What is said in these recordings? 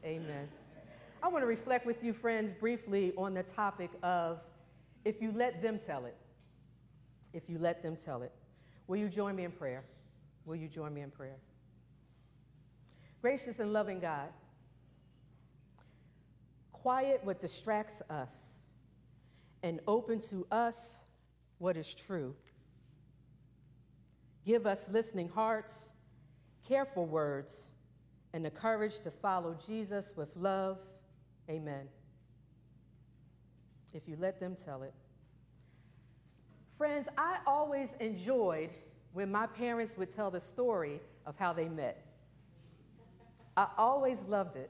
Amen. I want to reflect with you, friends, briefly on the topic of if you let them tell it. If you let them tell it. Will you join me in prayer? Will you join me in prayer? Gracious and loving God, quiet what distracts us and open to us what is true. Give us listening hearts, careful words, and the courage to follow Jesus with love. Amen. If you let them tell it. Friends, I always enjoyed when my parents would tell the story of how they met. I always loved it.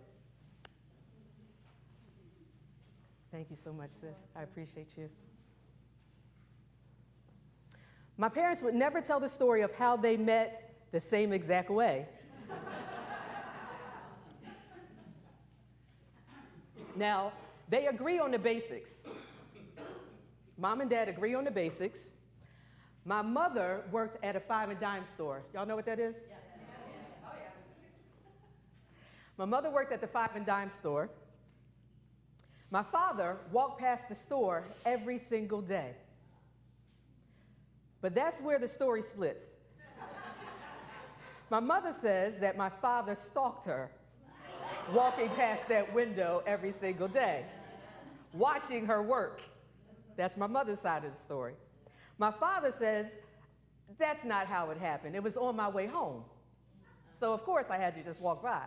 Thank you so much, sis. I appreciate you. My parents would never tell the story of how they met the same exact way. Now, they agree on the basics. Mom and Dad agree on the basics. My mother worked at a five and dime store. Y'all know what that is? Yes. Oh, yeah. My mother worked at the five and dime store. My father walked past the store every single day. But that's where the story splits. My mother says that my father stalked her, walking past that window every single day, watching her work. That's my mother's side of the story. My father says that's not how it happened. It was on my way home. So, of course, I had to just walk by.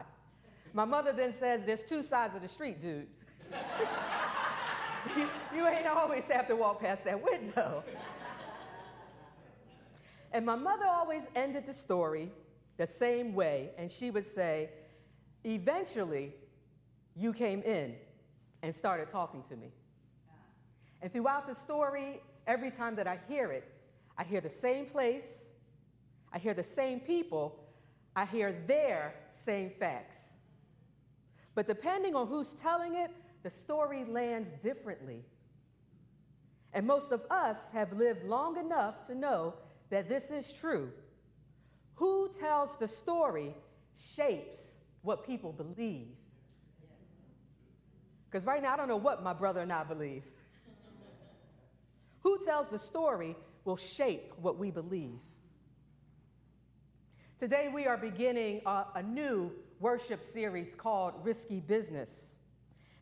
My mother then says there's two sides of the street, dude. you ain't always have to walk past that window. And my mother always ended the story the same way, and she would say, eventually, you came in and started talking to me. And throughout the story, every time that I hear the same place, I hear the same people, I hear their same facts. But depending on who's telling it, the story lands differently. And most of us have lived long enough to know that this is true. Who tells the story shapes what people believe. Because right now, I don't know what my brother and I believe. Who tells the story will shape what we believe. Today, we are beginning a new worship series called Risky Business.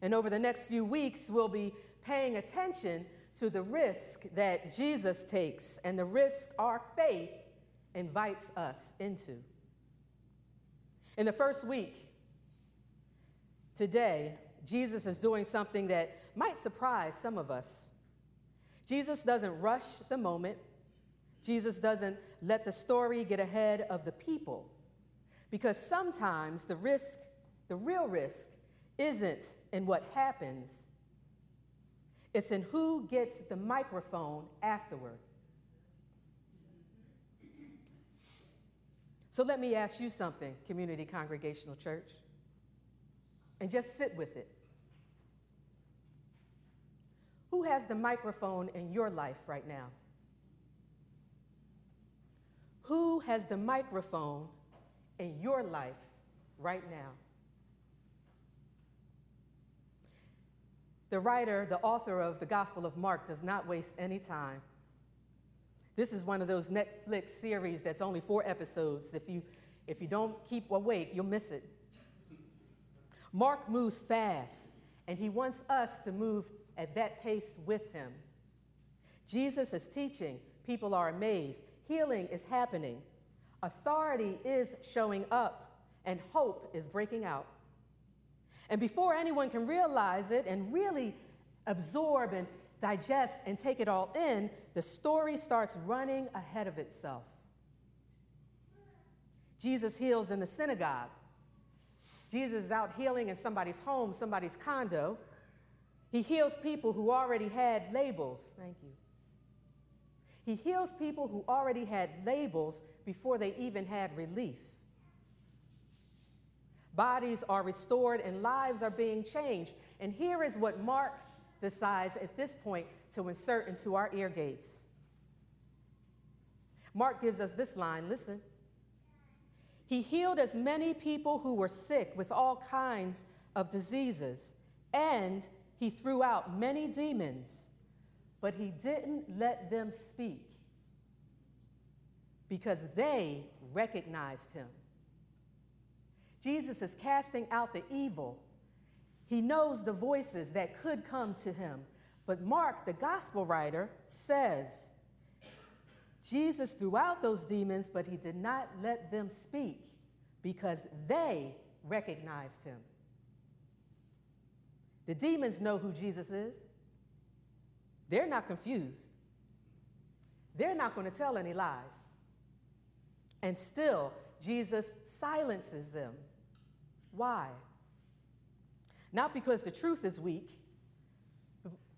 And over the next few weeks, we'll be paying attention to the risk that Jesus takes and the risk our faith invites us into. In the first week, today, Jesus is doing something that might surprise some of us. Jesus doesn't rush the moment. Jesus doesn't let the story get ahead of the people. Because sometimes the real risk, isn't in what happens. It's in who gets the microphone afterward. So let me ask you something, Community Congregational Church, and just sit with it. Who has the microphone in your life right now? Who has the microphone in your life right now? The writer, the author of the Gospel of Mark does not waste any time. This is one of those Netflix series that's only 4 episodes. If you don't keep awake, you'll miss it. Mark moves fast, and he wants us to move at that pace with him. Jesus is teaching. People are amazed. Healing is happening. Authority is showing up, and hope is breaking out. And before anyone can realize it and really absorb and digest and take it all in, the story starts running ahead of itself. Jesus heals in the synagogue. Jesus is out healing in somebody's home, somebody's condo. He heals people who already had labels. Thank you. He heals people who already had labels before they even had relief. Bodies are restored and lives are being changed. And here is what Mark decides at this point to insert into our ear gates. Mark gives us this line, listen. He healed as many people who were sick with all kinds of diseases, and he threw out many demons, but he didn't let them speak because they recognized him. Jesus is casting out the evil. He knows the voices that could come to him. But Mark, the gospel writer, says Jesus threw out those demons, but he did not let them speak because they recognized him. The demons know who Jesus is. They're not confused. They're not going to tell any lies. And still, Jesus silences them. Why? Not because the truth is weak,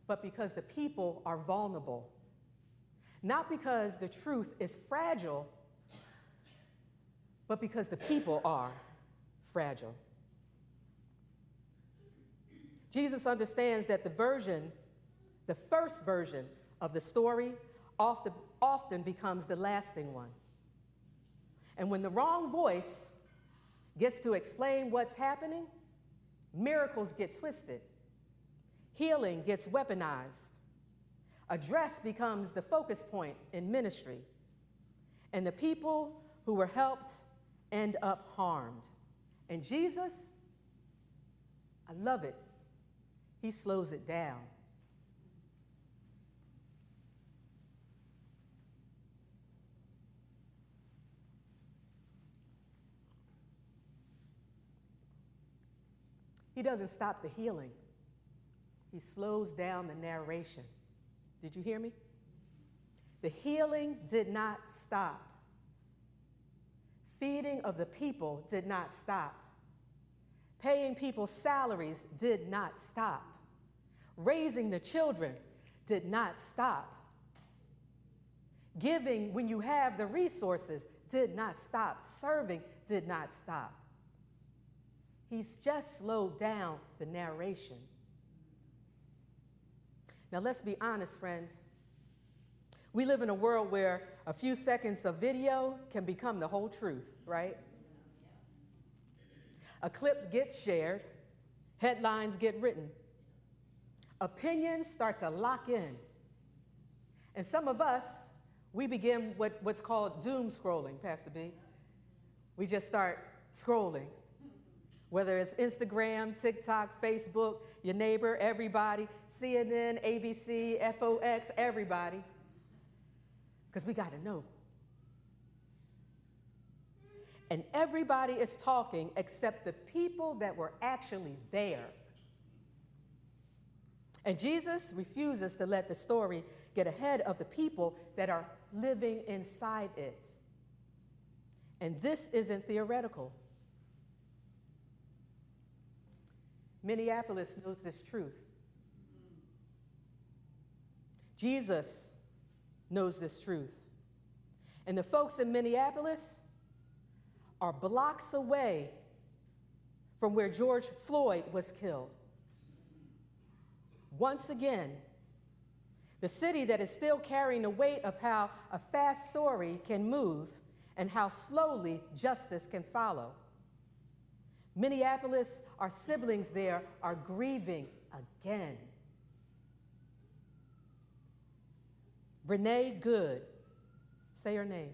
but because the people are vulnerable. Not because the truth is fragile, but because the people are fragile. Jesus understands that the first version of the story often becomes the lasting one. And when the wrong voice gets to explain what's happening, miracles get twisted. Healing gets weaponized. A dress becomes the focus point in ministry. And the people who were helped end up harmed. And Jesus, I love it, he slows it down. He doesn't stop the healing. He slows down the narration. Did you hear me? The healing did not stop. Feeding of the people did not stop. Paying people's salaries did not stop. Raising the children did not stop. Giving when you have the resources did not stop. Serving did not stop. He's just slowed down the narration. Now, let's be honest, friends. We live in a world where a few seconds of video can become the whole truth, right? A clip gets shared, headlines get written, opinions start to lock in. And some of us, we begin what's called doom scrolling, Pastor B. We just start scrolling. Whether it's Instagram, TikTok, Facebook, your neighbor, everybody, CNN, ABC, FOX, everybody. Because we got to know. And everybody is talking except the people that were actually there. And Jesus refuses to let the story get ahead of the people that are living inside it. And this isn't theoretical. Minneapolis knows this truth. Jesus knows this truth. And the folks in Minneapolis are blocks away from where George Floyd was killed. Once again, the city that is still carrying the weight of how a fast story can move and how slowly justice can follow. Minneapolis, our siblings there are grieving again. Renee Good, say her name.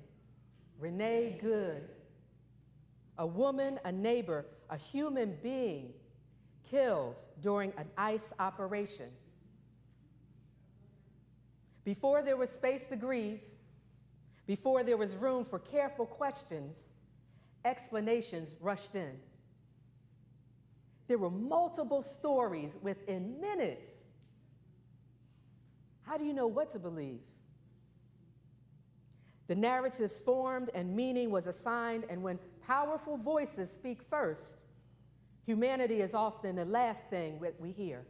Renee Good, a woman, a neighbor, a human being killed during an ICE operation. Before there was space to grieve, before there was room for careful questions, explanations rushed in. There were multiple stories within minutes. How do you know what to believe? The narratives formed and meaning was assigned, and when powerful voices speak first, humanity is often the last thing that we hear.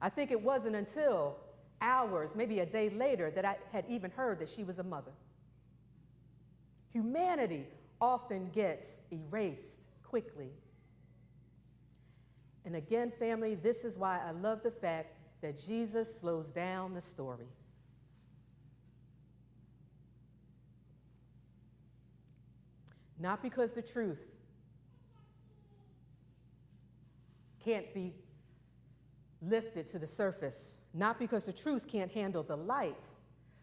I think it wasn't until hours, maybe a day later, that I had even heard that she was a mother. Humanity often gets erased quickly. And again, family, this is why I love the fact that Jesus slows down the story. Not because the truth can't be lifted to the surface, not because the truth can't handle the light,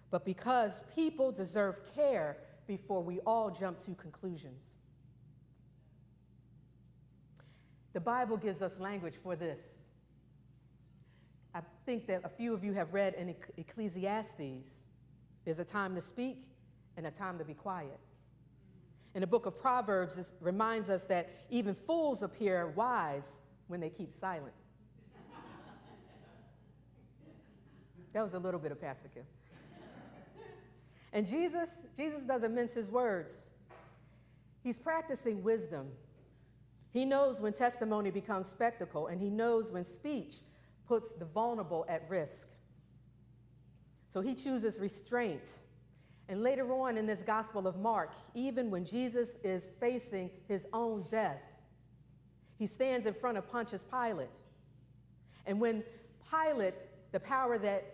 but because people deserve care before we all jump to conclusions. The Bible gives us language for this. I think that a few of you have read in Ecclesiastes, there's a time to speak and a time to be quiet. In the book of Proverbs, it reminds us that even fools appear wise when they keep silent. That was a little bit of Pastor Kim. And Jesus doesn't mince his words. He's practicing wisdom. He knows when testimony becomes spectacle, and he knows when speech puts the vulnerable at risk. So he chooses restraint. And later on in this Gospel of Mark, even when Jesus is facing his own death, he stands in front of Pontius Pilate. And when Pilate, the power that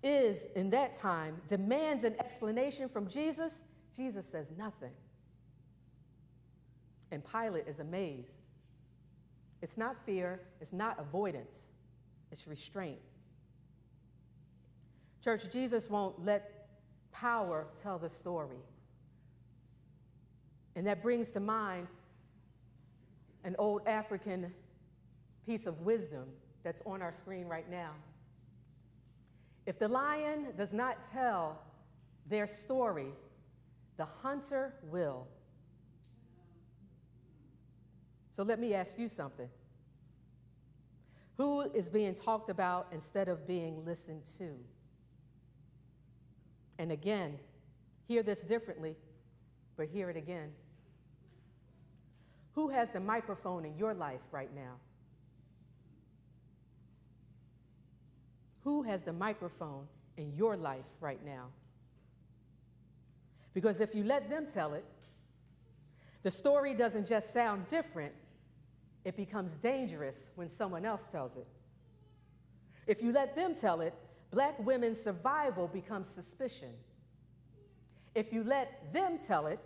is in that time, demands an explanation from Jesus, Jesus says nothing. And Pilate is amazed. It's not fear, it's not avoidance, it's restraint. Church, Jesus won't let power tell the story. And that brings to mind an old African piece of wisdom that's on our screen right now. If the lion does not tell their story, the hunter will. So let me ask you something. Who is being talked about instead of being listened to? And again, hear this differently, but hear it again. Who has the microphone in your life right now? Who has the microphone in your life right now? Because if you let them tell it, the story doesn't just sound different, it becomes dangerous when someone else tells it. If you let them tell it, Black women's survival becomes suspicion. If you let them tell it,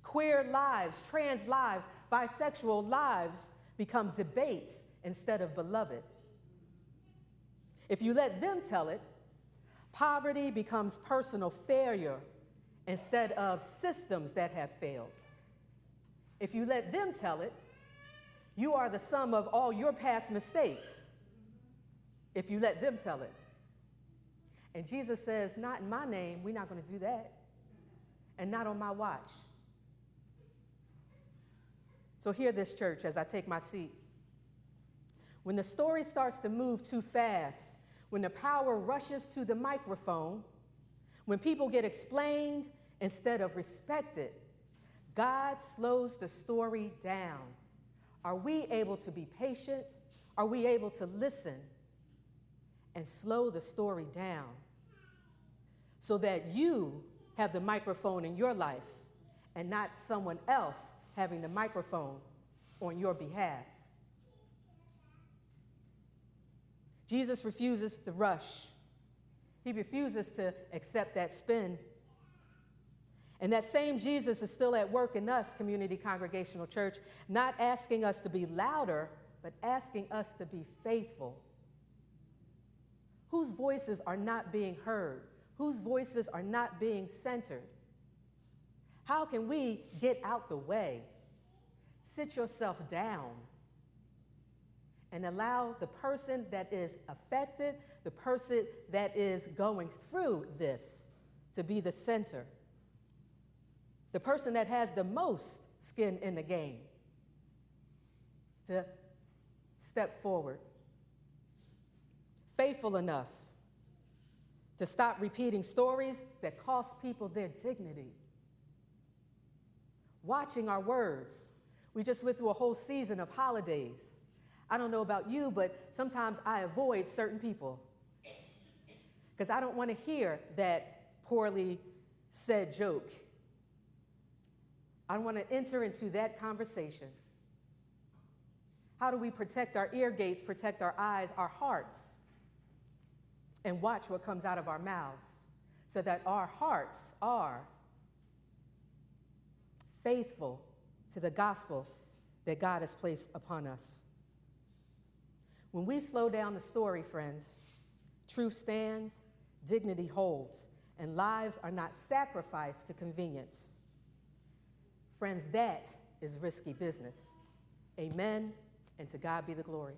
queer lives, trans lives, bisexual lives become debates instead of beloved. If you let them tell it, poverty becomes personal failure instead of systems that have failed. If you let them tell it, you are the sum of all your past mistakes. If you let them tell it. And Jesus says, not in my name, we're not going to do that. And not on my watch. So hear this, church, as I take my seat. When the story starts to move too fast, when the power rushes to the microphone, when people get explained instead of respected, God slows the story down. Are we able to be patient? Are we able to listen and slow the story down so that you have the microphone in your life and not someone else having the microphone on your behalf? Jesus refuses to rush. He refuses to accept that spin. And that same Jesus is still at work in us, Community Congregational Church, not asking us to be louder, but asking us to be faithful. Whose voices are not being heard? Whose voices are not being centered? How can we get out the way? Sit yourself down and allow the person that is affected, the person that is going through this, to be the center. The person that has the most skin in the game to step forward. Faithful enough to stop repeating stories that cost people their dignity. Watching our words. We just went through a whole season of holidays. I don't know about you, but sometimes I avoid certain people because I don't want to hear that poorly said joke. I don't want to enter into that conversation. How do we protect our ear gates, protect our eyes, our hearts, and watch what comes out of our mouths so that our hearts are faithful to the gospel that God has placed upon us? When we slow down the story, friends, truth stands, dignity holds, and lives are not sacrificed to convenience. Friends, that is risky business. Amen, and to God be the glory.